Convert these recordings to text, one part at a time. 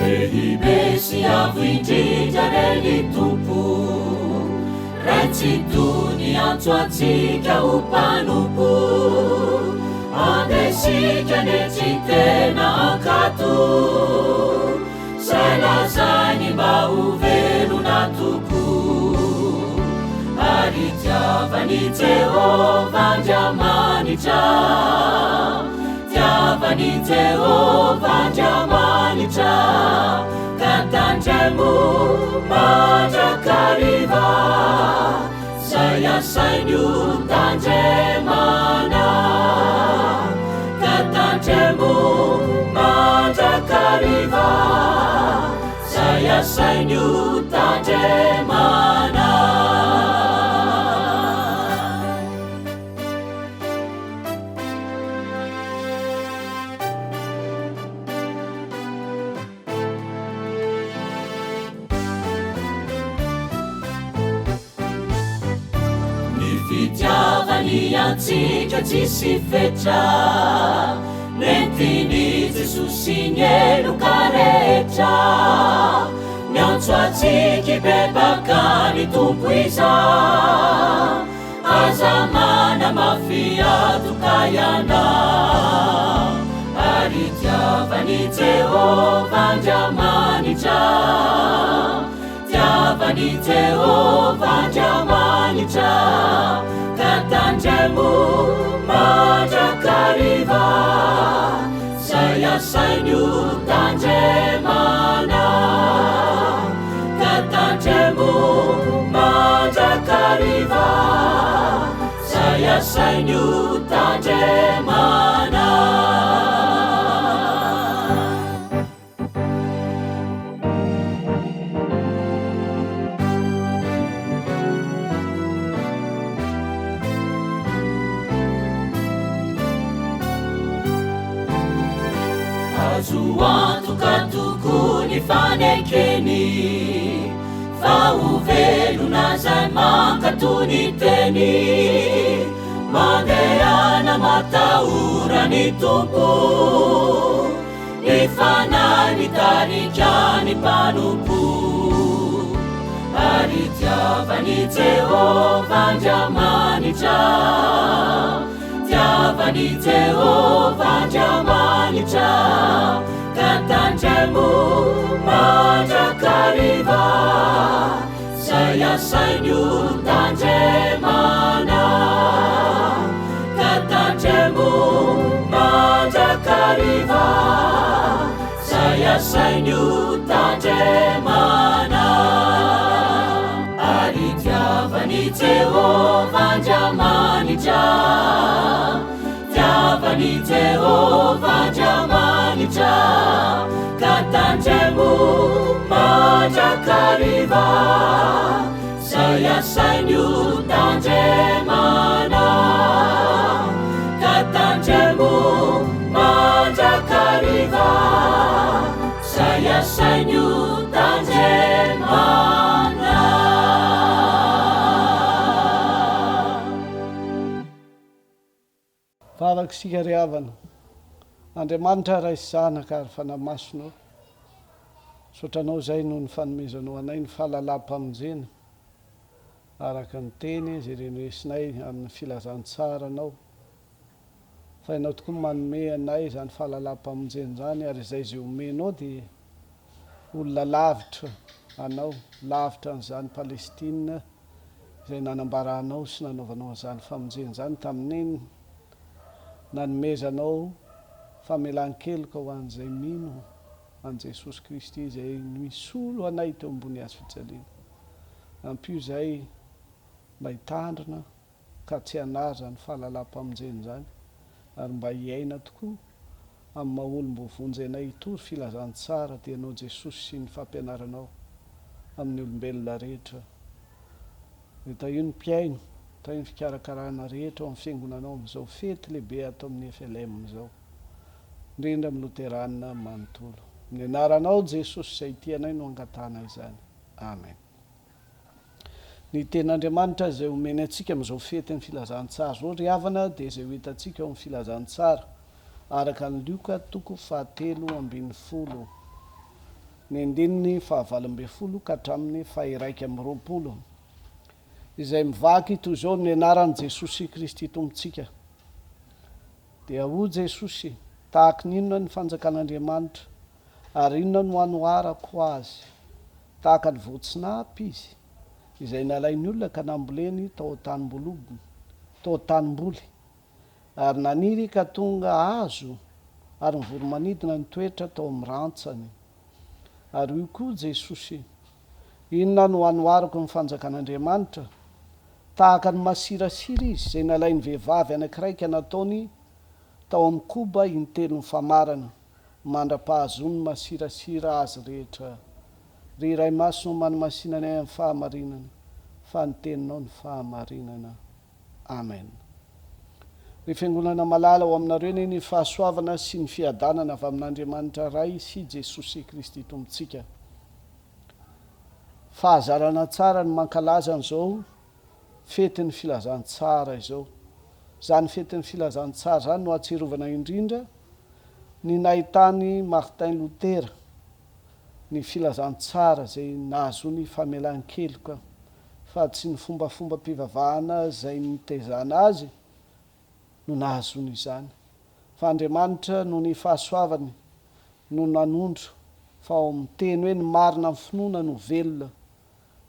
Lehibe sy avo indrindra reny tompo, raitsy tony antso atsika ho mpanompo, andesika ne tsy tena akato, zay lazainy mba ho velona toko, ary tiavany Jehova Andriamanitra, tiavany Jehova Andriamanitra, ka tandremo mandrakariva, zay asainy ho tandremana, ka tandremo mandrakariva, zay asainy ho tandremana. Fitiavany antsika tsisy fetra, nentiny Jesosy ny eloka rehetra, miantso atsika bebaka ny tompo iza, aza mana mafy atoka iana, ary tiavany Jehova Andriamanitra, tiavany Jehova Andriamanitra, ka tandremo mandrakariva, zay asainy ho tandremana, ka tandremo mandrakariva, zay asainy ho tandremana. Azo antoka tokony fanekeny, fa ho velona zay mankatony teny, mandehana matahora ny tompo, ny fanahy mitarika ny mpanompo, ary tiavany Jehova Andriamanitra, tiavany Jehova Andriamanitra, ka tandremo mandrakariva, zay asainy ho tandremana, ka tandremo mandrakariva, zay asainy ho tandremana, ary tiavany Jehova Andriamanitra, tiavany Jehova Andriamanitra, ka tandremo mandrakariva, zay asainy ho tandremana, ka tandremo mandrakariva, zay asainy ho tandremana. Farakisika ry havana, Andriamanitra ray sy zanaka ary fanamasonao, sotranao zay noho ny fanomezanao anay ny fahalalam-pamonjena, araka ny teny zay renoresinay amin'ny filazantsara anao, fa ianao tokoa manome anay zany fahalalam-pamonjena zany, ary zay zay omenao dia olona lavitra anao, lavitra n'izany Palestina zay nanambarahanao sy nanaovanao an'izany famonjena zany tamin'iny, nanomezanao famelan-keloka ho an'izay mino an' Jesosy Kristy zay misolo anay teo ambony hazo fijaliana. Ampio zay mba hitandrina ka tsy hanaza ny fahalalam-pamonjena zany, ary mba hiaina tokoa amin'ny maha-olom-bovonjy anay hitory filazantsara tianao Jesosy sy ny fampianaranao amin'ny olombelona rehetra. Dia ta io ny mpiaino, ta io ny fikarakarana rehetra ao amin'ny fiangonanao amin'izao fety lehibe atao amin'ny FLM izao, indrindra amin'ny loteranina manontolo. Ny anaranao Jesosy zay tianay no angatana izany. Amen. Ny ten'Andriamanitra zay omeny antsika amin'izao fety ny filazantsara zao ry havana, dia zay ho hitantsika ao amin'ny filazantsara araka ny Luka 7:10. ny andininy 20 ka hatramin'ny 120 izay mivaky toy izao ny anaran' Jesosy Kristy tompontsika. Dia ho Jesosy tahaka ninona ny fanjakan'Andriamanitra ary inona no anoarako azy tahaka ny voatsinapy izy izay nalain'ny olona ka namboleny tao tanimboly ary naniry ka tonga azo ary mivoromanidina ny toetra tao amin'ny rantsany. Ary io koa Jesosy, inona no anoarako ny fanjakan'Andriamanitra tahaka ny masirasira izy izay nalain'ny vehivavy anankiray nataony tao amin'ny koba intelo ny famarana mandra-pahazony masirasira azy rehetra. Ry iray maso no manomasinana amin'ny fahamarinana fa ny teninao ny fahamarinana. Amen. Ry fiangonana malala ho aminareo ny fahasoavana sy ny fiadanana avy amin'Andriamanitra ray sy Jesosy Kristy tompontsika. Fahazarana tsara ny mankalaza an'izao fetin'ny filazantsara izao. Zany fetin'ny filazantsara zany no atsirovana indrindra ny nahitany Martin Lutera ny filazantsara izay nahazony famelan-keloka fa tsy ny fombafomba mpivavahana izay nitezana azy no nahazony izany, fa Andriamanitra no ny fahasoavany no nanondro fa ao amin'ny teny hoe ny marina amin'ny finoana no velona,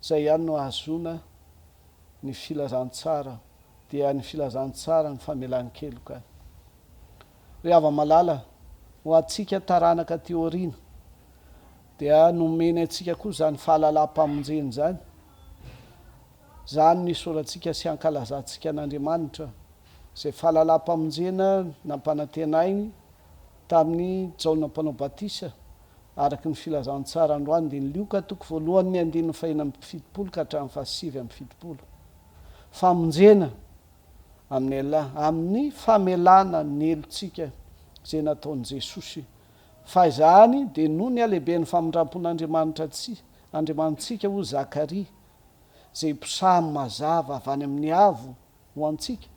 izay ihany no ahazona ny filazantsara, dia ny filazantsara ny famelan-keloka. Ry hava-malala ho antsika taranaka teoriana dia nomeny antsika koa zany fahalalam-pamonjeny zany. Zany nisoratsika sy ankalazantsika an'Andriamanitra izay fahalalam-pamonjena nampanantenainy tamin'ny Jaona mpanao batisa araky ny filazantsara androany dia nilioka toko voalohany ny 5:70 ka hatramin'ny 7:70. Famonjena amin'ny famelana ny elontsika izay nataon'i Jesosy. Fa izany dia noho ny alehibe ny famindrampon'Andriamanitsika ho Zakaria izay mpisamy mazava avy any amin'ny avo ho antsika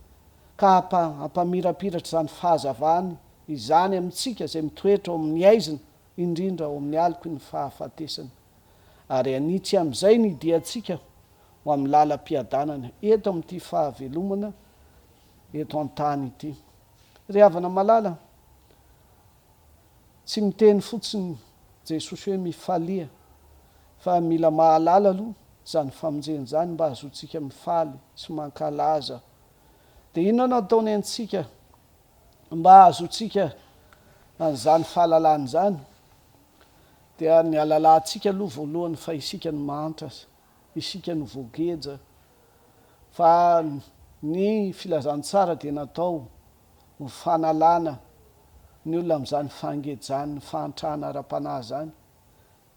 ka hampamirapiratra izany fahazavany izany amintsika izay mitoetra ao amin'ny aizina indrindra ao amin'ny aliko ny fahafatesana. Ary anitsy amin'izay ny diantsika ho amin'ny lalam-piadanana eto amin'ity fahavelomana eto an-tany ity. Ry havana malala, tsy miteny fotsiny Jesosy hoe mifalia, fa mila mahalala aloha zany famonjeny zany mba ahazoantsika mifaly sy mankalaza. Dia inona no ataony antsika mba ahazoantsika an'izany fahalalana zany? Dia ny alalantsika aloha voalohany fa isika ny mantrasa, isika ny voageja, fa ny filazantsara dia natao ho fanalana ny olona amin'izany fangejany ny fahantrahana ara-panahy zany,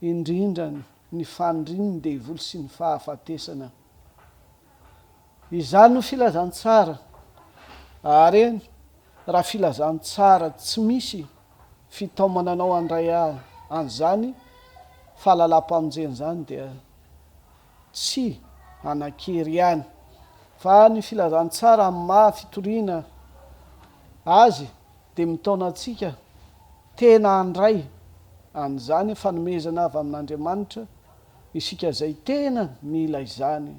indrindra ny fandrininy dia ivoly sy ny fahafatesana. Izany no filazantsara. Ary raha filazantsara tsy misy fitaomana anao andray an'izany fahalalam-pamonjeny zany dia tsy anakery ihany. Fa ny filazantsara amin'ny maha fitoriana azy dia mitaona antsika tena andray an'izany fanomezana avy amin'Andriamanitra isika izay tena mila izany.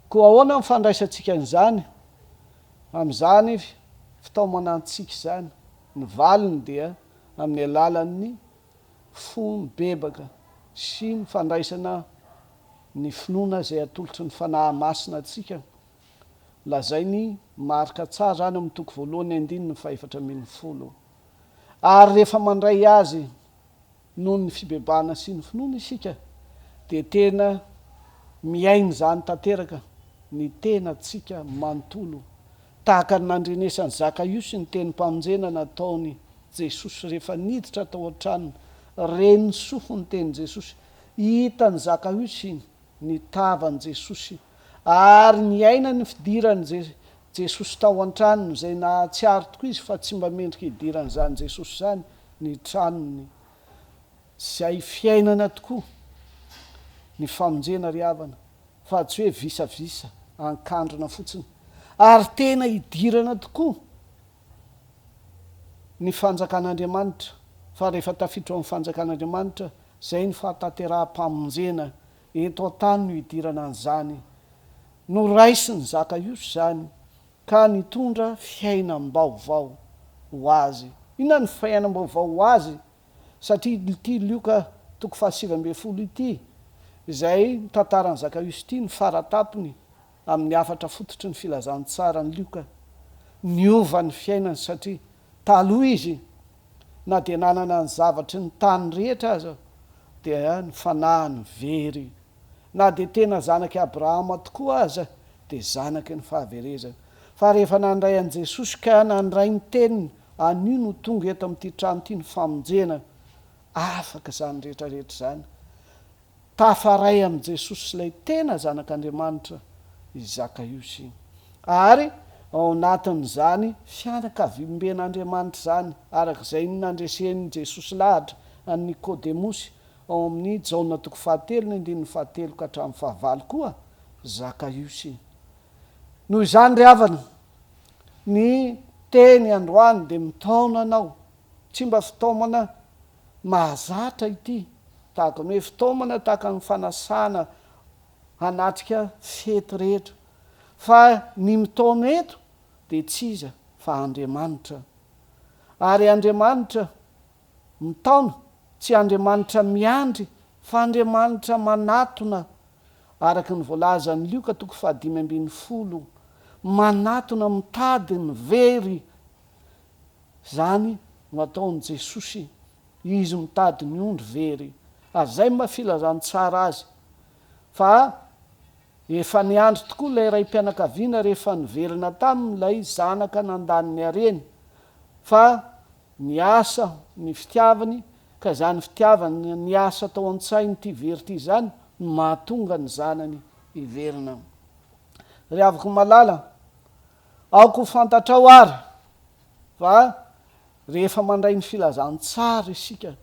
Koa ahoana mifandraisantsika an'izany? Amin'izany fitaomana antsika izany, ny valiny dia amin'ny alalan'ny fombebaka sy ny fandraisana ny finoana izay atolotry ny fanahy masina antsika. Lazay ny marika tsara zany amin'ny toko voalohany 2:4. Ary rehefa mandray azy noho ny fibebahana sy ny finoana isika dia tena miainy zany tanteraka ny tenantsika manontolo tahaka ny nandrenesany Zakaiosy ny tenim-pamonjena nataony Jesosy rehefa niditra tao an-tranony. Reny ny sofo ny tenin' Jesosy, hitany Zakaiosy ny tavan'i Jesosy ary ny aina ny fidiran'i Jesosy tao an-tranony izay nahatsiaro tokoa izy fa tsy mba mendrika hidiran'izany Jesosy zany ny tranony. Izay fiainana tokoa ny famonjena ry havana, fa tsy hoe visavisa ankandrona fotsiny, ary tena hidirana tokoa ny fanjakan'Andriamanitra. Fa rehefa tafiditra ao amin'ny fanjakan'Andriamanitra zay ny fahatateraha-pamonjena eto an-tany no hidirana an'izany no raisiny zaka iosy zany ka nitondra fiainam-baovao ho azy. Inona ny fiainam-baovao ho azy? Satria ity lioka 7 ity izay tantarany zaka iosy ity ny faratapony amin'ny 4 fototry ny filazantsara ny lioka niova ny fiainany, satria taloha izy na dia nanana ny zavatry ny tany rehetra aza dia ny fanahiny very, na dia tena zanaky Abrahama tokoa aza dia zanaky ny fahaverezana. Fa rehefa nandray an' Jesosy ka nandray ny teniny, anio no tonga eto amin'ity trano ity ny famonjena, afaka zany rehetrarehetra zany. Tafaray amin'i Jesosy ilay tena zanak'Andriamanitra izaka iosy. Ary ao anatin'izany fianakavimben'Andriamanitra zany, arak'izay nandresen'i Jesosy lahatra any Nikodemosy ao amin'ny Jaona 7:7 ka hatramin'ny 9 koa zaka iosy. Noho izany ry havana, ny teny androany dia mitaona anao, tsy mba fitaomana mahazatra ity, tahaka ny hoe fitaomana tahaka ny fanasana hanatrika fety rehetra, fa ny mitaona eto dia tsy iza fa Andriamanitra. Ary Andriamanitra mitaona, tsy Andriamanitra miandry fa Andriamanitra manatona, araka ny voalazan'ny lioka 5:10, manatona mitady ny very. Zany no ataon'i Jesosy, izy mitady ny ondry very. Azay mba filazantsara azy. Fa efa niandry tokoa ilay ray mpianakaviana rehefa niverina tamin'ilay zanaka nandaniny hareny, fa niasa ny fitiavany, ka zany fitiavany niasa tao an-tsainy ity very ity zany mahatonga ny zanany hiverina. Ry havako malala, aoko fantatrao ary fa rehefa mandray ny filazantsara isika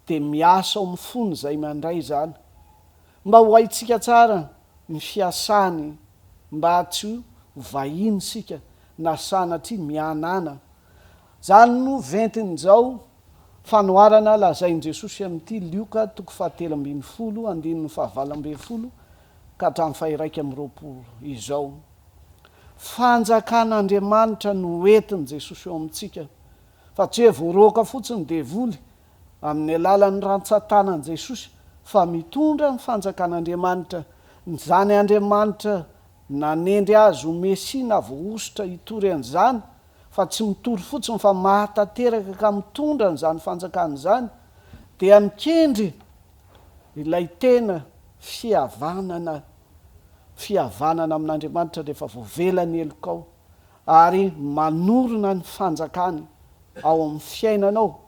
dia miasa ao amin'ny fony izay mandray zany, mba ho haitsika tsara ny fiasany, mba tsy vahiny sika na sanatria mianana. Zany no ventin'izao fanoarana lazain'i Jesosy amin'ity lioka 7:20 ka hatramin'ny 1:20 izao. Fanjakan'Andriamanitra no entin'i Jesosy eo amintsika, fa tsy hoe voaroaka fotsiny devoly amin'ny alalan'ny rantsan-tanan'i Jesosy, fa mitondra ny fanjakan'Andriamanitra. Zany Andriamanitra nanendry azy ho Mesia na voaositra hitory an'izany, fa tsy mitory fotsiny fa mahatateraka ka mitondra n'izany fanjakana izany, dia mikendry ilay tena fihavanana amin'Andriamanitra rehefa voavelany elokao, ary manorona ny fanjakany ao amin'ny fiainanao,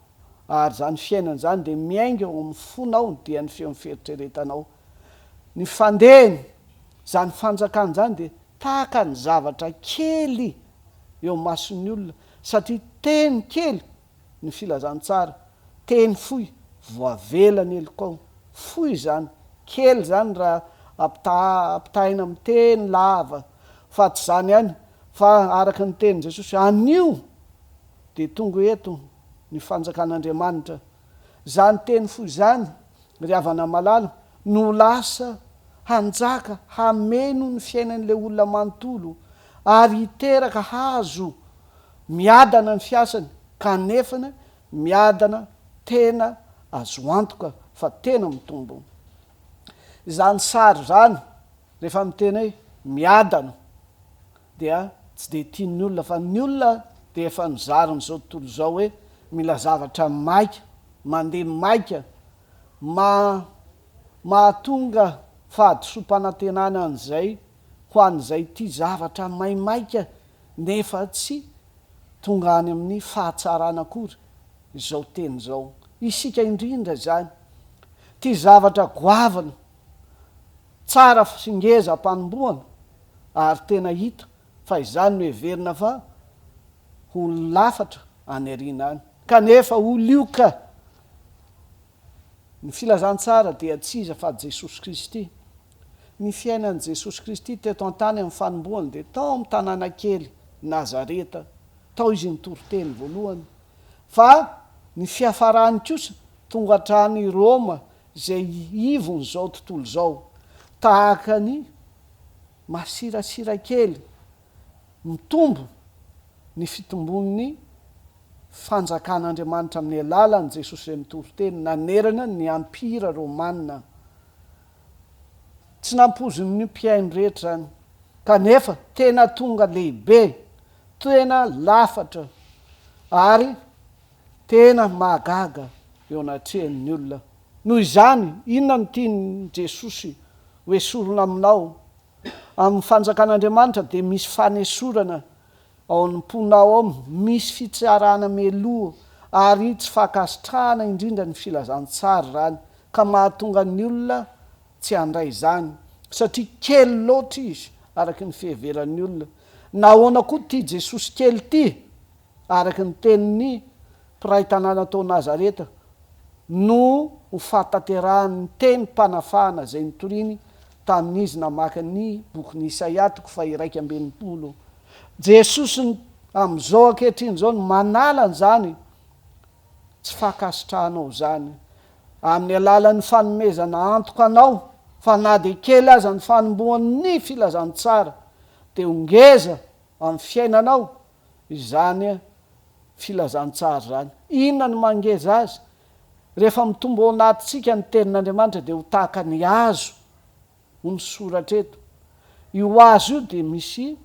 ary zany fiainana zany dia miainga ao amin'ny fonao dia ny feon'ny fieritreretanao. Ny fandehany zany fanjakana zany dia tahaka ny zavatra kely eo mason'ny olona, satria teny kely ny filazantsara, teny fohy voavelany elokao. Fohy zany, kely zany raha ampitahaina amin'ny teny lava, fa tsy zany ihany, fa araka ny tenin' Jesosy, anio dia tonga eto ny fanjakan'Andriamanitra. Zany teny fohy zany, ry havana malala, no lasa hanjaka hameno ny fiainan'ilay olona manontolo, ary hiteraka hazo miadana ny fiasany, kanefana miadana tena azo antoka fa tena mitombo. Zany sary zany rehefa miteny hoe miadana dia tsy dia tian'ny olona, fa ny olona dia efa nizaron'izao tontolo izao hoe mila zavatra maika, mandeha maika, mahatonga fahadisom-panantenana an'izay ho an'izay tia zavatra maimaika, nefa tsy tonga any amin'ny fahatsarana akory. Izao teny izao isika indrindra zany, tia zavatra goavana, tsara singeza mpanomboana, ary tena hita fa izany no heverina fa ho lafatra any ariana any, kanefa ho lioka. Ny filazantsara dia tsy iza fa Jesosy Kristy. Ny fiainan'i Jesosy Kristy teto an-tany amin'ny fanomboany dia tao amin'ny tanàna kely Nazareta, tao izy nitory teny voalohany, fa ny fiafarany kosa tonga hatrany Roma, zay ivony zao tontolo zao tahaka ny masirasira kely mitombo ny fitombon'ny fanjakan'Andriamanitra amin'ny alalan'i Jesosy izay mitoriteny nanerana ny ampira romanina. Tsy nampozon'ny mpiaino rehetra zany kanefa tena tonga lehibe, tena lafatra ary tena mahagaga eo anatrehan'ny olona. Noho izany inona no tiany Jesosy hoesorona aminao amin'ny fanjakan'Andriamanitra dia misy fanesorana ao am-ponao ao, misy fitsarana meloa ary tsy fakasitrahana indrindra ny filazantsara zany ka mahatonga ny olona tsy handray izany satria kely loatra izy araky ny fiheveran'ny olona. Nahoana koa ty Jesosy kely ty araky ny tenin'ny mpiray tanàna tao Nazareta no ho fahataterahan'ny teny mpanafahana zay nitoriny tamin'izy namaky ny bokin'ny Isaia 1:20. Jesosy amin'izao ankehitriny zao no manala an'izany, tsy fakasitrahanao zany amin'ny alalan'ny fanomezana antoka anao fa na dia kely aza ny fanombohan'ny filazantsara dia ongeza amin'ny fiainanao izany filazantsara zany. Inona no mangeza azy? Rehefa mitombo ao anatintsika ny tenin'Andriamanitra dia ho tahaka ny hazo ho misoratra eto. Io hazo io dia misy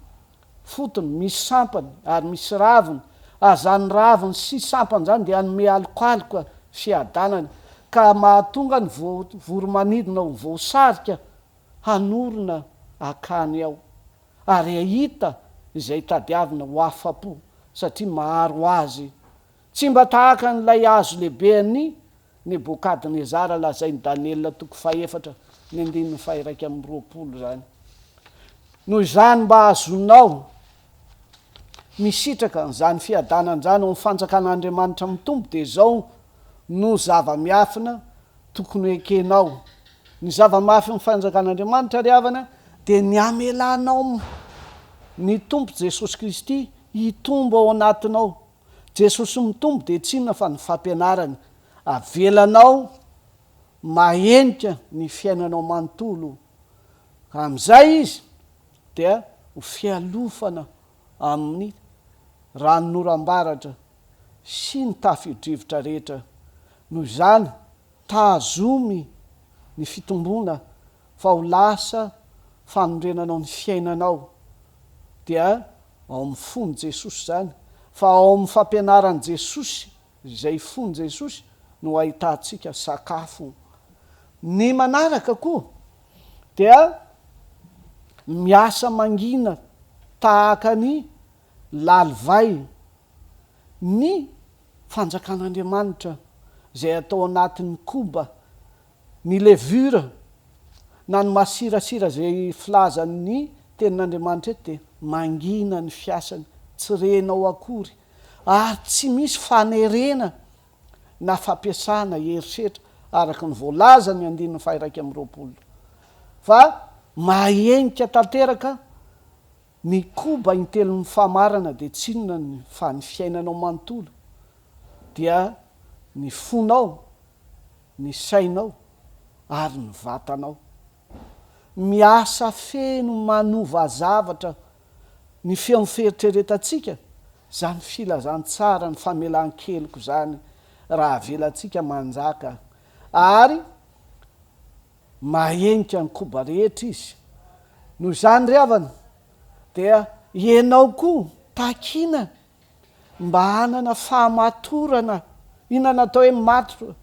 fotony, misy sampany ary misy raviny. Azany raviny sy sampany zany dia hanome alokaloka fiadanany ka mahatonga ny voromanidina ho voasarika hanorona akany ao ary ahita izay tadiavina ho afa-po satria maharo azy. Tsy mba tahaka n'ilay hazo lehibe ny Nebokadnezara lazainy Daniela 4:2-20 zany. Noho izany mba azonao misitraka n'izany fiadanan zany ao amin'ny fanjakan'Andriamanitra mitombo dia zao no zava-miafina tokony ekenao. Ny zava-mafy amin'ny fanjakan'Andriamanitra ry havana dia ny amelanao ny tompo Jesosy Kristy hitombo ao anatinao. Jesosy mitombo dia tsy inona fa ny fampianarany avelanao mahenika ny fiainanao manontolo. Amin'izay izy dia ho fialofana amin'ny ranonoram-baratra sy ny tafio-drivotra rehetra. Noho izany tazomy ny fitombona fa ho lasa fanorenanao ny fiainanao dia ao amin'ny fony Jesosy zany, fa ao amin'ny fampianaran' Jesosy izay fony Jesosy no ahitantsika sakafo. Ny manaraka koa dia miasa mangina tahaka ny lalivay ny fanjakan'Andriamanitra zay atao anatin'ny koba, ny levura na ny masirasira zay filazan'ny tenin'Andriamanitra eto dia mangina ny fiasany, tsy renao akory ary tsy misy fanerena na fampiasana herisetra araky ny voalaza ny 2:20 fa mahenika tanteraka ny koba intelo ny famarana dia tsy inona fa ny fiainanao manontolo dia ny fonao, ny sainao ary ny vatanao. Miasa feno manova zavatra ny feonferitreretantsika zany filazantsara ny famelan-keliko zany raha avelantsika manjaka ary mahenika ny koba rehetra izy. Noho izany ry havana dia ianao koa takina mba hanana fahamatorana inona natao hoe matotra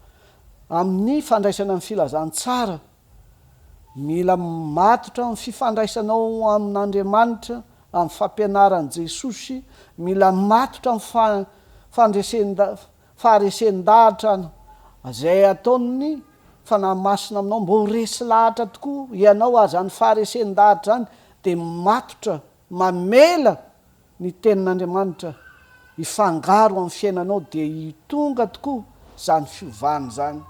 amin'ny fandraisana ny filazantsara. Mila matotra amin'ny fifandraisanao amin'Andriamanitra amin'ny fampianaran' Jesosy, mila matotra amin'ny faharesen-dahatra zay ataony fanahy masina aminao mba ho resy lahatra tokoa ianao azany faharesen-dahatra zany dia matotra mamela ny tenin'Andriamanitra hifangaro amin'ny fiainanao dia hitonga tokoa zany fiovany zany.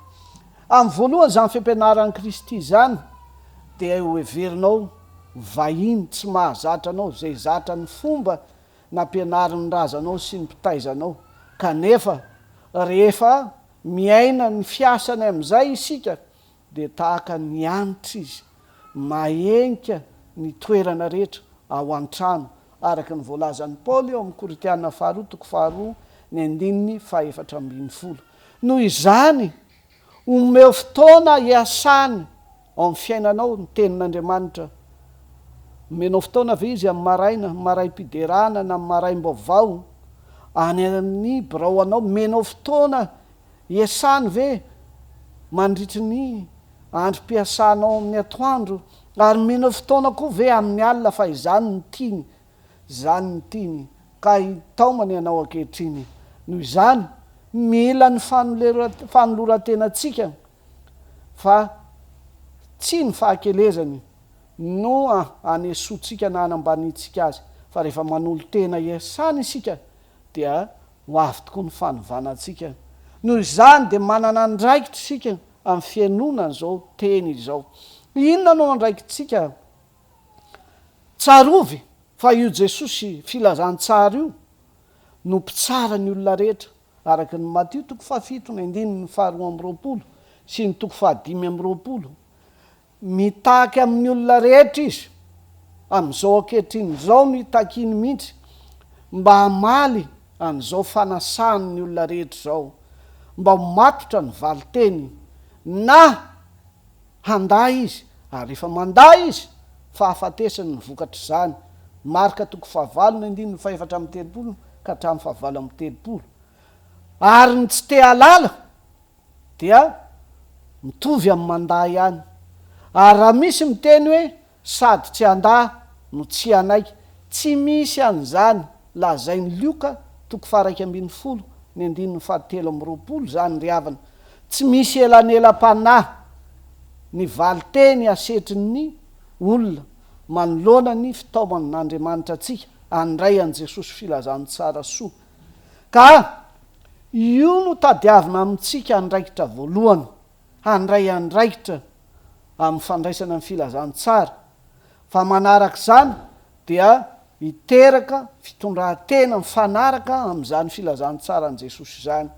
Amin'ny voalohany zany fampianaran'i Kristy zany dia ho heverinao vahiny tsy mahazatra anao zay zatra ny fomba nampianarin'ny razanao sy ny mpitaizanao, kanefa rehefa miaina ny fiasany amin'izay isika dia tahaka ny antitra izy mahenika ny toerana rehetra ao an-trano araka ny voalazan'ny Paoly eo amin'ny Koritiana 2:2-4 noho izany omeo fotoana iasany ao amin'ny fiainanao ny tenin'Andriamanitra. Menao fotoana ve izy amin'ny maraina, maraim-piderana na maraim-baovao, any amin'ny birao anao, menao fotoana iasany ve mandritry ny androm-piasanao amin'ny atoandro, ary menao fotoana koa ve amin'ny alina, fa izany ny tiany, izany ny tiany ka itaomany ianao ankehitriny. Noho izany mila ny fanoloran-tenantsika fa tsy ny fahakelezany no anesoantsika na anambanitsika azy, fa rehefa manolo tena iasany isika dia ho avy tokoa ny fanovanantsika. Noho izany dia manana andraikitra isika amin'ny fianonana izao teny izao. Inona no andraikitsika? Tsarovy fa io Jesosy filazantsara io no mpitsara ny olona rehetra araka ny Matio 7:2 sy ny 5:20. Mitaky amin'ny olona rehetra izy amin'izao ankehitriny izao no hitakiny mihitsy mba hamaly an'izao fanasany ny olona rehetra izao, mba ho matotra ny valiteny na handay izy, ary rehefa manday izy fa hafatesany ny vokatra izany. Marka 5:4-7 ka hatramin'ny 5:30. Ary ny tsy te halala dia mitovy amin'ny manday ihany. Ary raha misy miteny hoe sady tsy handah no tsy hanaiky, tsy misy an'izany. Lazainy Lioka 2:1-7 zany ry havana. Tsy misy elanelam-panahy ny valiteny asetriny olona manoloana ny fitaoman'Andriamanitra antsika andray an' Jesosy filazantsara soa. Ka io no tadiavina amintsika andraikitra voalohany, handray andraikitra amin'ny fandraisana ny filazantsara. Fa manaraka izany dia hiteraka fitondran-tena mifanaraka amin'izany filazantsara an' Jesosy izany.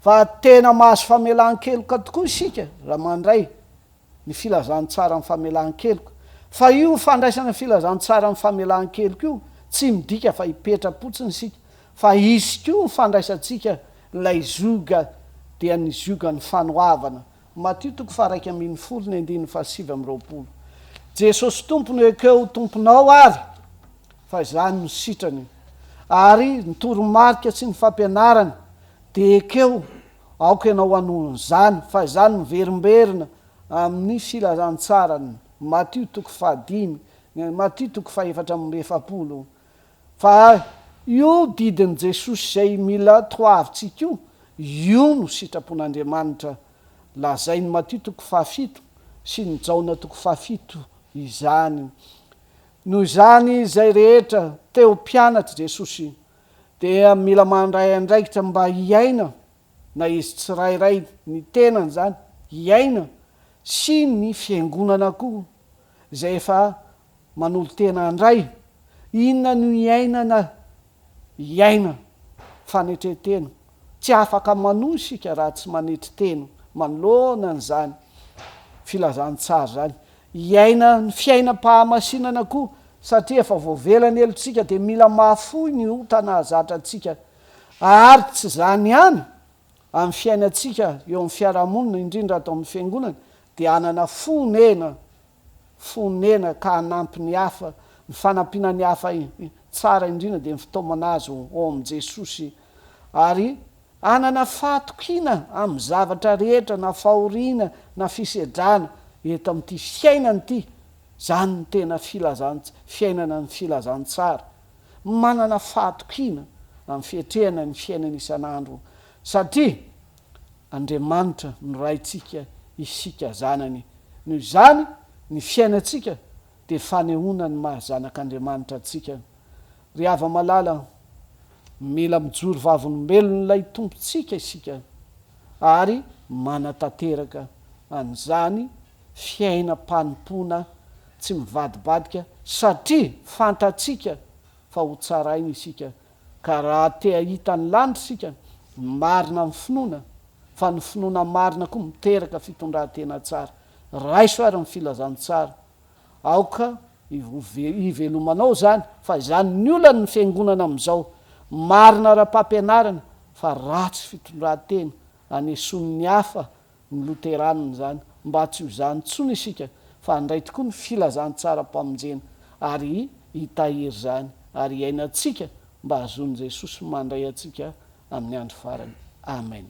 Fa tena mahazo famelan-keloka tokoa isika raha mandray ny filazantsara amin'ny famelan-keloka. Fa io fandraisana filazantsara amin'ny famelan-keloka io tsy midika fa hipetra-potsiny isika, fa izy koa ny fandraisantsika ilay zoga dia ny zoga ny fanoavana. Matio 1:7. Jesosy tompony ekeo tomponao ary, fa izany no sitrany, ary ny toromarika sy ny fampianarana dia ekeo aoka ianao hanono izany, fa izany miverimberina amin'ny filazantsarany. Matio 5:5, Matio 4:7. Fa io didin' Jesosy izay mila toavintsika io no sitrapon'Andriamanitra. Lazainy Matio 5:7 sy ny Jaona 5:7 izany. Noho izany izay rehetra teo mpianatra Jesosy dia mila mandray andraikitra mba hiaina, na izy tsirairay ny tenany zany, hiaina sy ny fiangonana koa izay efa manolo tena andray. Inona no hiaina fanetretena? Tsy afaka manohy isika raha tsy manetry tena manoloana an'izany filazantsara zany. Hiaina ny fiainam-pahamasinana koa, satria efa voavelany elotsika dia mila mahafoy ny otana zatra antsika. Ary tsy izany ihany amin'ny fiainantsika eo amin'ny fiarahamonina, indrindra atao amin'ny fiangonana, dia anana fonena ka hanampy ny hafa. Ny fanampiana ny hafa tsara indrindra dia ny fitaomana azy ao amin'i Jesosy, ary anana fahatokiana amin'ny zavatra rehetra, na fahoriana na fisedrana eto amin'ity fiainana ity. Zany ny tena fiainana ny filazantsara, manana fahatokiana amin'ny fietrehana ny fiainana isan'andro, satria Andriamanitra no raintsika isika zanany. Noho izany ny fiainantsika dia fanehoana ny mahazanak'Andriamanitra antsika. Ry hava malala, mila mijoro vavolombelona ilay tompontsika isika, ary manatanteraka an'izany fiainam-panompona tsy mivadibadika, satria fantatsika fa ho tsaraina isika. Ka raha te hahita ny lanitra isika, marina amin'ny finoana fa ny finoana marina koa miteraka fitondrantena tsara raiso ary ny filazantsara aoka ivelomanao zany fa zany ny olany ny fiangonana am'izao marina ra-pampianarana fa ratsy fitondrantena aneson'ny hafa ny loteraniny zany mba tsy ho zany tsony isika fa ndray tokoa ny filazantsara mpamonjena ary hitahiry zany ary iainatsika mba hazony Jesosy mandray atsika amin'ny andro farany. Amen.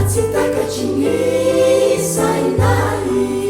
Fatsi takatry ny sainay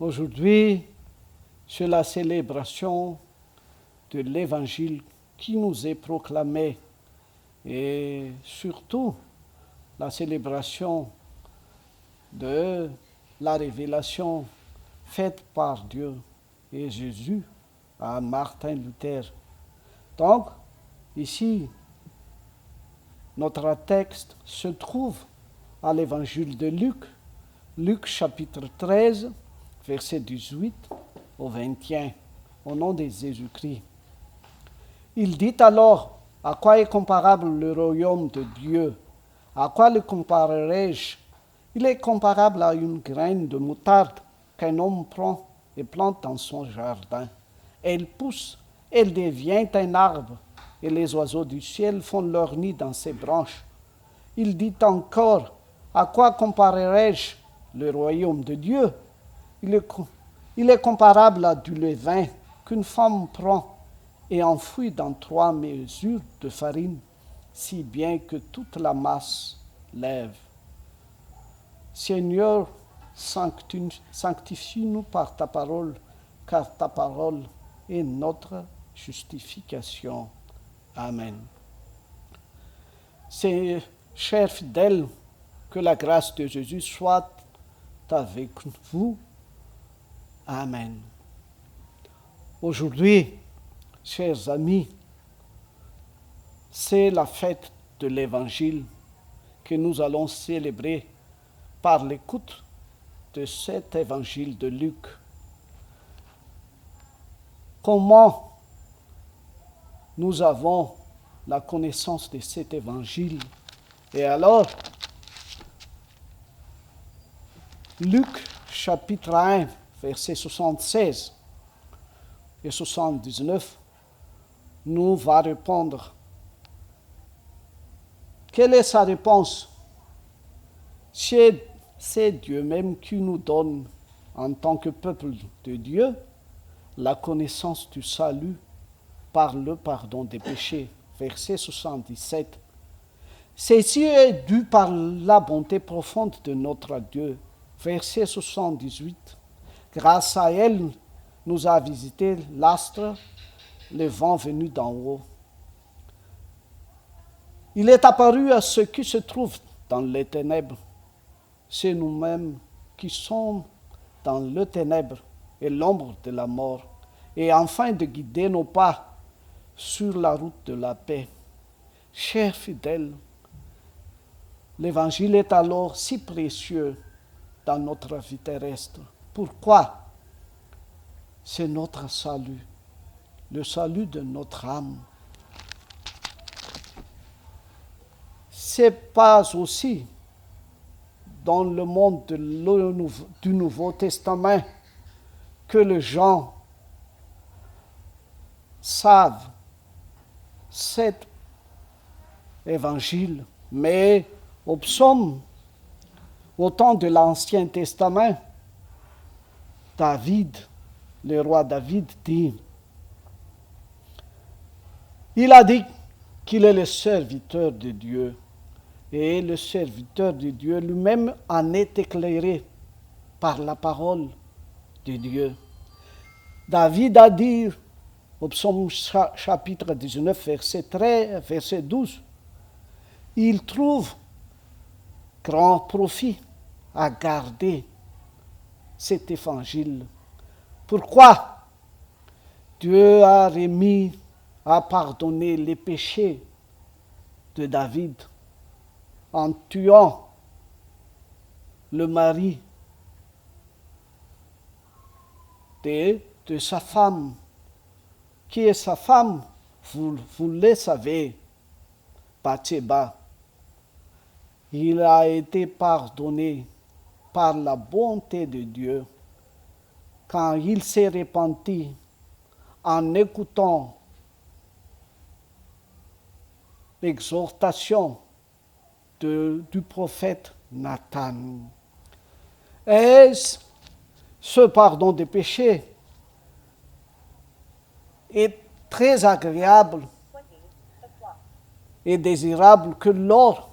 Aujourd'hui, c'est la célébration de l'Évangile qui nous est proclamé et surtout la célébration de la révélation faite par Dieu et Jésus à Martin Luther. Donc, ici, notre texte se trouve à l'évangile de Luc, Luc chapitre 13, verset 18 au 21, au nom de Jésus-Christ. Il dit alors, à quoi est comparable le royaume de Dieu? À quoi le comparerai-je? Il est comparable à une graine de moutarde qu'un homme prend et plante dans son jardin. Elle pousse, elle devient un arbre, et les oiseaux du ciel font leur nid dans ses branches. Il dit encore, à quoi comparerai-je le royaume de Dieu? Il est comparable à du levain qu'une femme prend et enfouit dans 3 mesures de farine, si bien que toute la masse lève. Seigneur, sanctifie-nous par ta parole, car ta parole est notre justification. Amen. C'est, chers fidèles, que la grâce de Jésus soit avec vous. Amen. Aujourd'hui, chers amis, c'est la fête de l'Évangile que nous allons célébrer par l'écoute de cet Évangile de Luc. Comment nous avons la connaissance de cet Évangile? Et alors, Luc chapitre 1, versets 76 et 79, nous va répondre. Quelle est sa réponse? C'est Dieu même qui nous donne, en tant que peuple de Dieu, la connaissance du salut par le pardon des péchés. Verset 77. Ceci est dû par la bonté profonde de notre Dieu. Verset 78. Grâce à elle, nous a visité l'astre, le vent venu d'en haut. Il est apparu à ceux qui se trouvent dans les ténèbres. C'est nous-mêmes qui sommes dans le ténèbre et l'ombre de la mort, et enfin de guider nos pas sur la route de la paix. Chers fidèles, l'Évangile est alors si précieux dans notre vie terrestre. Pourquoi? C'est notre salut, le salut de notre âme. C'est pas aussi dans le monde du Nouveau Testament que les gens savent cet évangile, mais au psaume, au temps de l'Ancien Testament, le roi David dit, il a dit qu'il est le serviteur de Dieu. Et le serviteur de Dieu lui-même en est éclairé par la parole de Dieu. David a dit au psaume chapitre 19, verset 12, il trouve grand profit à garder cet évangile. Pourquoi? Dieu a pardonné les péchés de David en tuant le mari de sa femme. Qui est sa femme? Vous le savez, Bathsheba. Il a été pardonné par la bonté de Dieu quand il s'est repenti en écoutant l'exhortation du prophète Nathan. Et ce pardon des péchés est très agréable et désirable que l'or,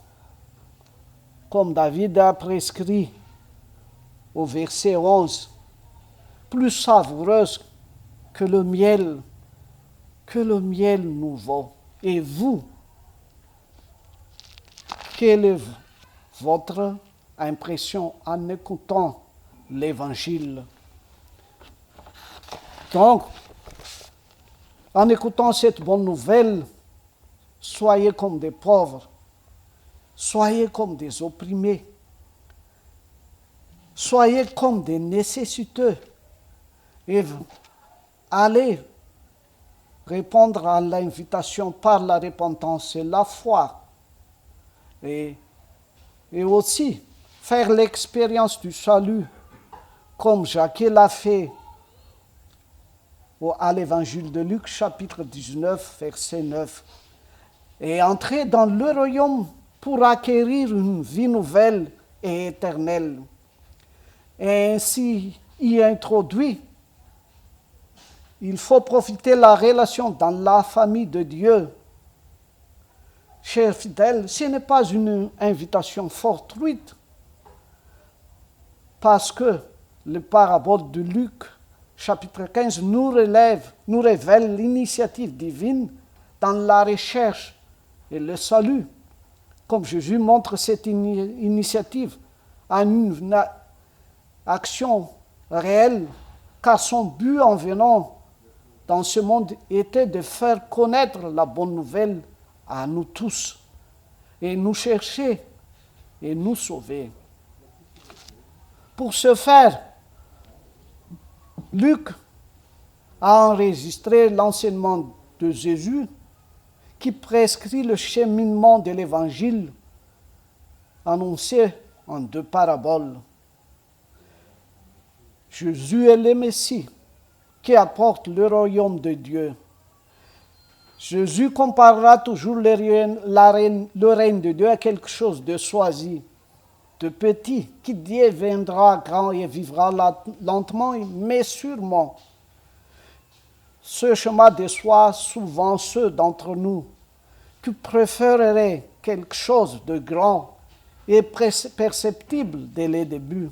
comme David a prescrit au verset 11, plus savoureuse que le miel nouveau. Et vous, quelle est votre impression en écoutant l'Évangile? Donc, en écoutant cette bonne nouvelle, soyez comme des pauvres, soyez comme des opprimés, soyez comme des nécessiteux et allez répondre à l'invitation par la repentance et la foi. Et aussi faire l'expérience du salut comme Jacques l'a fait à l'évangile de Luc, chapitre 19, verset 9. Et entrer dans le royaume pour acquérir une vie nouvelle et éternelle. Et ainsi y introduit, il faut profiter de la relation dans la famille de Dieu. Chers fidèles, ce n'est pas une invitation fortuite, parce que le parabole de Luc, chapitre 15, nous révèle l'initiative divine dans la recherche et le salut. Comme Jésus montre cette initiative en une action réelle, car son but en venant dans ce monde était de faire connaître la bonne nouvelle à nous tous, et nous chercher et nous sauver. Pour ce faire, Luc a enregistré l'enseignement de Jésus qui prescrit le cheminement de l'Évangile annoncé en 2 paraboles. Jésus est le Messie qui apporte le royaume de Dieu. Jésus comparera toujours le règne de Dieu à quelque chose de choisi, de petit, qui deviendra grand et vivra lentement, mais sûrement. Ce chemin déçoit souvent ceux d'entre nous qui préféreraient quelque chose de grand et perceptible dès le début.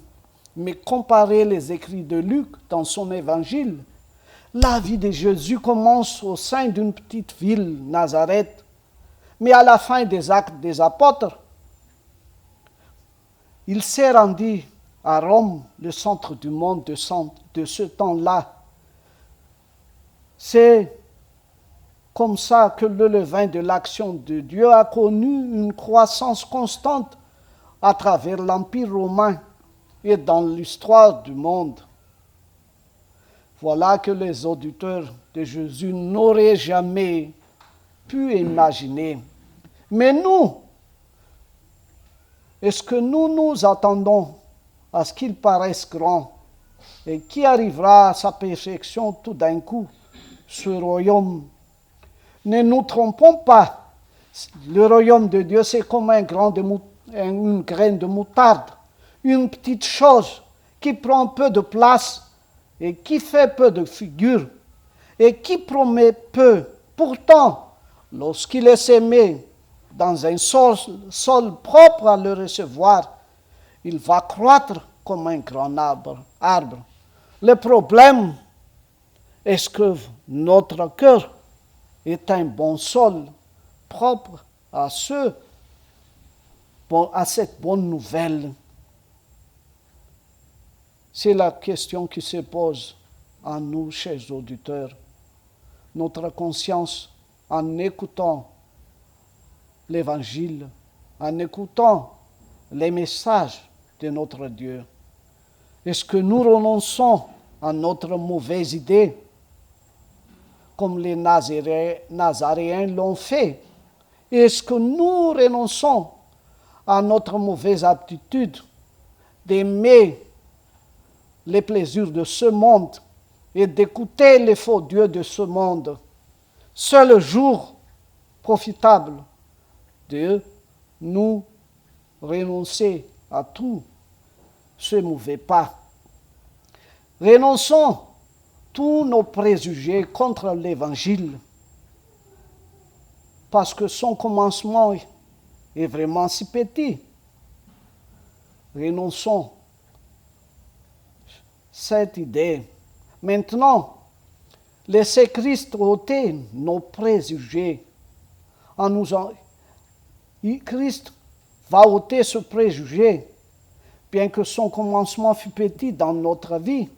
Mais comparez les écrits de Luc dans son évangile, la vie de Jésus commence au sein d'une petite ville, Nazareth, mais à la fin des Actes des Apôtres, il s'est rendu à Rome, le centre du monde de ce temps-là. C'est comme ça que le levain de l'action de Dieu a connu une croissance constante à travers l'Empire romain et dans l'histoire du monde. Voilà que les auditeurs de Jésus n'auraient jamais pu imaginer. Mais nous, est-ce que nous attendons à ce qu'il paraisse grand et qui arrivera à sa perfection tout d'un coup, ce royaume? Ne nous trompons pas, le royaume de Dieu c'est comme une graine de moutarde, une petite chose qui prend peu de place et qui fait peu de figure et qui promet peu. Pourtant, lorsqu'il est sémé dans un sol propre à le recevoir, il va croître comme un grand arbre. Le problème est que notre cœur est un bon sol propre à cette bonne nouvelle. C'est la question qui se pose à nous, chers auditeurs. Notre conscience, en écoutant l'Évangile, en écoutant les messages de notre Dieu, est-ce que nous renonçons à notre mauvaise idée, comme les Nazaréens l'ont fait? Est-ce que nous renonçons à notre mauvaise aptitude d'aimer les plaisirs de ce monde et d'écouter les faux dieux de ce monde? Seul jour profitable de nous renoncer à tout ce mauvais pas. Renonçons tous nos préjugés contre l'Évangile, parce que son commencement est vraiment si petit. Renonçons cette idée Maintenant, laissez Christ ôter nos préjugés. Christ va ôter ce préjugé, bien que son commencement fût petit dans notre vie,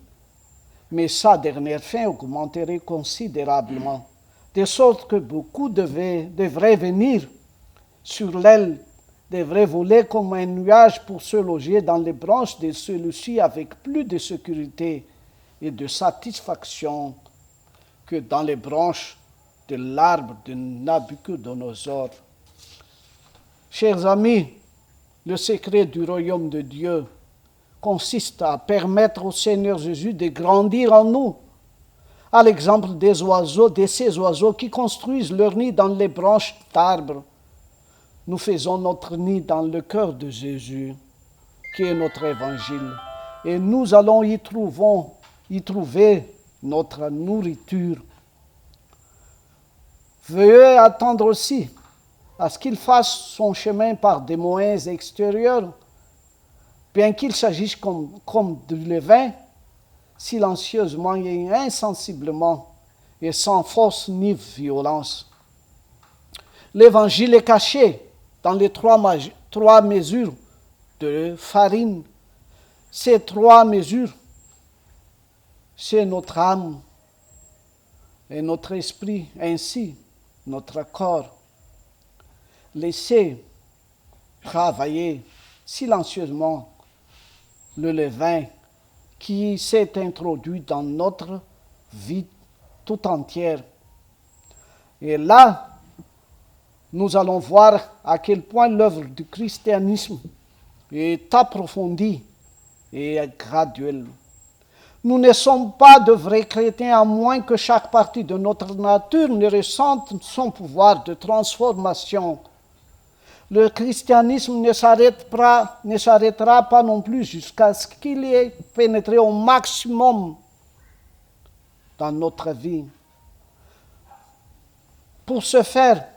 mais sa dernière fin augmenterait considérablement, de sorte que beaucoup devraient venir sur l'aile, devraient voler comme un nuage pour se loger dans les branches de celui-ci avec plus de sécurité et de satisfaction que dans les branches de l'arbre de Nabucodonosor. Chers amis, le secret du royaume de Dieu consiste à permettre au Seigneur Jésus de grandir en nous, à l'exemple des oiseaux, de ces oiseaux qui construisent leur nid dans les branches d'arbres. Nous faisons notre nid dans le cœur de Jésus, qui est notre évangile, et nous allons y trouver notre nourriture. Veuillez attendre aussi à ce qu'il fasse son chemin par des moyens extérieurs, bien qu'il s'agisse comme du levain, silencieusement et insensiblement, et sans force ni violence. L'évangile est caché dans les trois mesures de farine. Ces trois mesures, c'est notre âme et notre esprit, ainsi notre corps. Laissez travailler silencieusement le levain qui s'est introduit dans notre vie tout entière. Et là, nous allons voir à quel point l'œuvre du christianisme est approfondie et graduelle. Nous ne sommes pas de vrais chrétiens à moins que chaque partie de notre nature ne ressente son pouvoir de transformation. Le christianisme ne s'arrêtera pas non plus jusqu'à ce qu'il ait pénétré au maximum dans notre vie. Pour ce faire,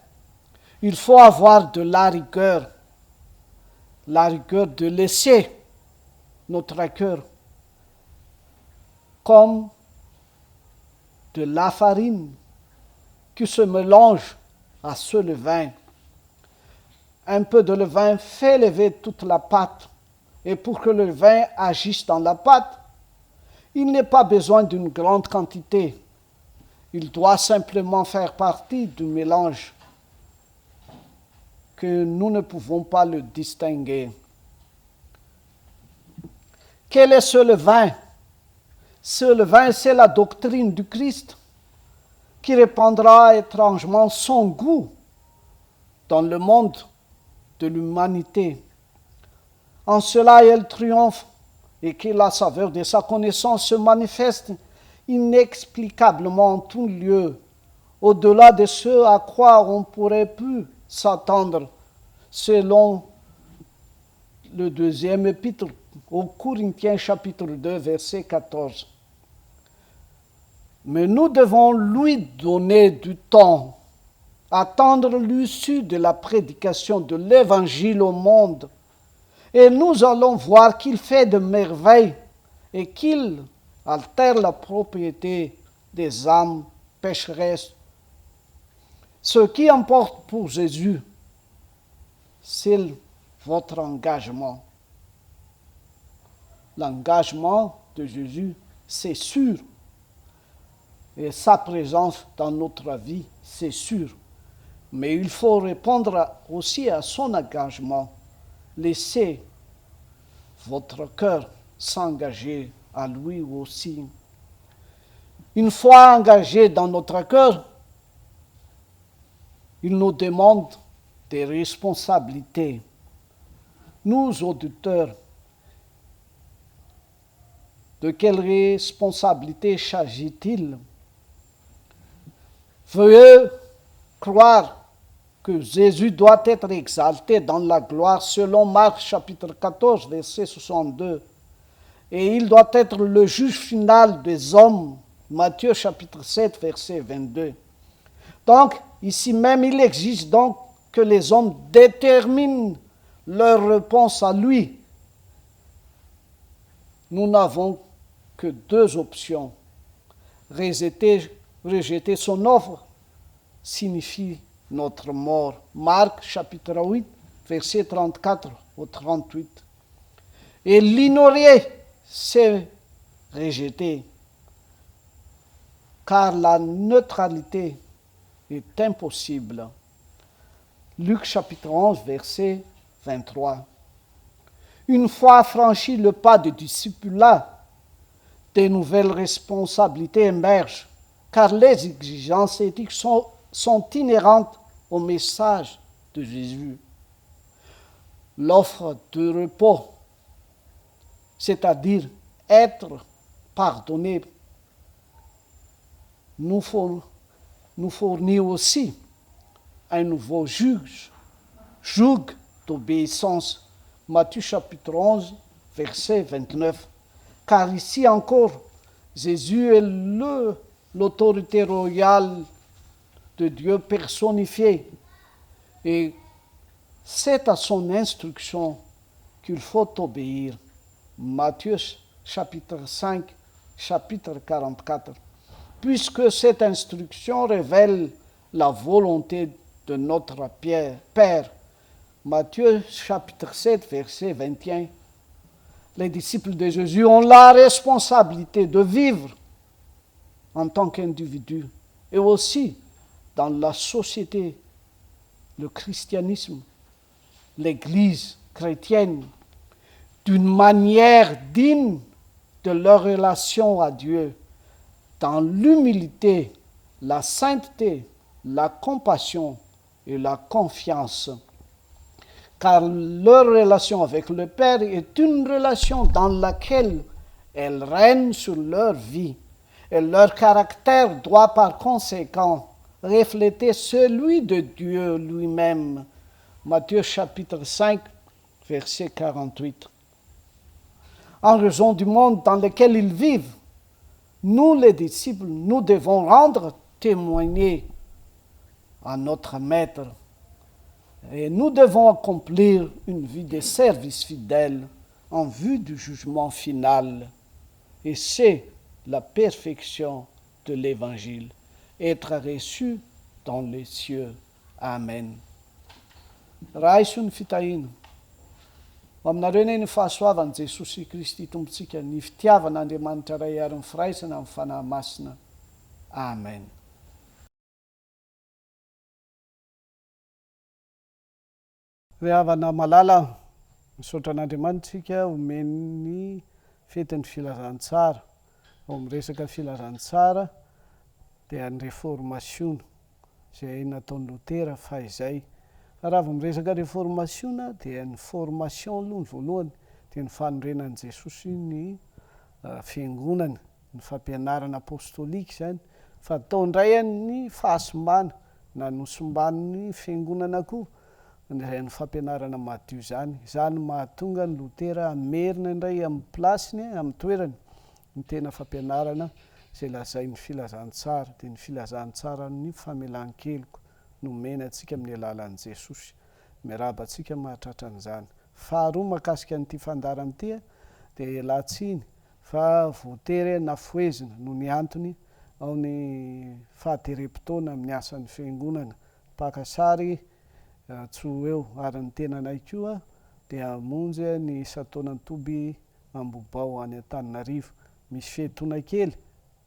il faut avoir de la rigueur de laisser notre cœur comme de la farine qui se mélange à ce levain. Un peu de levain fait lever toute la pâte. Et pour que le levain agisse dans la pâte, il n'est pas besoin d'une grande quantité. Il doit simplement faire partie du mélange que nous ne pouvons pas le distinguer. Quel est ce levain? Ce levain, c'est la doctrine du Christ qui répandra étrangement son goût dans le monde de l'humanité. En cela, elle triomphe et que la saveur de sa connaissance se manifeste inexplicablement en tout lieu, au-delà de ce à quoi on pourrait plus s'attendre, selon le deuxième épître aux Corinthiens chapitre 2, verset 14. Mais nous devons lui donner du temps, attendre l'issue de la prédication de l'Évangile au monde, et nous allons voir qu'il fait de merveilles et qu'il altère la propriété des âmes pécheresses. Ce qui importe pour Jésus, c'est votre engagement. L'engagement de Jésus, c'est sûr. Et sa présence dans notre vie, c'est sûr. Mais il faut répondre aussi à son engagement. Laissez votre cœur s'engager à lui aussi. Une fois engagé dans notre cœur, il nous demande des responsabilités. Nous, auditeurs, de quelle responsabilité s'agit-il? Veuillez croire que Jésus doit être exalté dans la gloire selon Marc chapitre 14, verset 62. Et il doit être le juge final des hommes, Matthieu chapitre 7, verset 22. Donc, ici même, il exige donc que les hommes déterminent leur réponse à lui. Nous n'avons que deux options. rejeter son offre signifie notre mort. Marc chapitre 8, verset 34 au 38. Et l'ignorer, c'est rejeter, car la neutralité est impossible. Luc chapitre 11, verset 23. Une fois franchi le pas du discipulat, de nouvelles responsabilités émergent, car les exigences éthiques sont inhérentes au message de Jésus. L'offre de repos, c'est-à-dire être pardonné, nous fournit aussi un nouveau joug d'obéissance. Matthieu chapitre 11, verset 29. Car ici encore, Jésus est l'autorité royale de Dieu personnifiée. Et c'est à son instruction qu'il faut obéir. Matthieu chapitre 5, chapitre 44. Puisque cette instruction révèle la volonté de notre Père. Matthieu chapitre 7, verset 21. Les disciples de Jésus ont la responsabilité de vivre en tant qu'individus et aussi dans la société, le christianisme, l'Église chrétienne, d'une manière digne de leur relation à Dieu, dans l'humilité, la sainteté, la compassion et la confiance. Car leur relation avec le Père est une relation dans laquelle elle règne sur leur vie. Et leur caractère doit par conséquent refléter celui de Dieu lui-même. Matthieu chapitre 5, verset 48. En raison du monde dans lequel ils vivent, nous les disciples, nous devons rendre témoigner à notre Maître. Et nous devons accomplir une vie de service fidèle en vue du jugement final. Et c'est la perfection de l'Évangile, être reçu dans les cieux. Amen. Raisony fitahina. Aminareo ny fahasoavan'i Jesosy Kristy tompontsika, ny fitiavan'Andriamanitra ray ary ny firaisana amin'ny fanahy masina. Amen. Ry havana malala, misaotra an'Andriamanitra tsika omeny fetin'ny filazantsara. Ao amin'ny resaka filazantsara dia ny réformation izay nataon'ny Lotera fahizay. Raha avy miresaka réformation dia ny formation aloha ny voalohany dia ny fanorenan'i Jesosy ny fiangonana, ny fampianarana apôstôlika izany, fa atao indray ny fahasombana na nosombany fiangonana koa izay ny fampianarana madio izany. Izany mahatonga ny Lotera amerina indray amin'ny plasiny, amin'ny toerany, ny tena fampianarana izay lazain'ny filazantsara. Dia ny filazantsara ny famelan-keloka nomena antsika amin'ny alalan'i Jesosy. Miarabantsika mahatratra an'izany. Faharoa mahakasika an'ity fandarana ity dia latsiny fa voatery nafoezina no ny antony ao ny fahaterem-potoana amin'ny asan'ny fiangonana. Pakasary tso eo ary ny tenanay koa dia hamonjy ny isa-taonan'ny Toby Ambobao any Antananarivo. Misy fehitona kely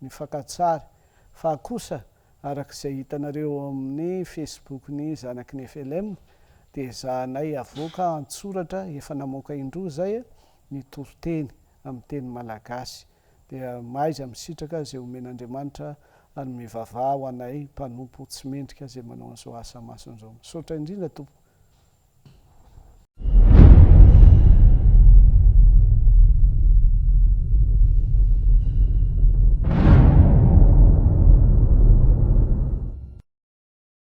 ny fankatsary fa kosa arak'izay hitanareo amin'ny Facebook-ny zanaky ny FLM dia zahanay avoaka antsoratra efa namoaka indroa zay ny Toriteny amin'ny teny malagasy. Dia maiza misitraka izay omen'Andriamanitra ary mivavah ho anay mpanompo tsy mendrika izay manao an'izao asa masina izao. Misaotra indrindra tompo.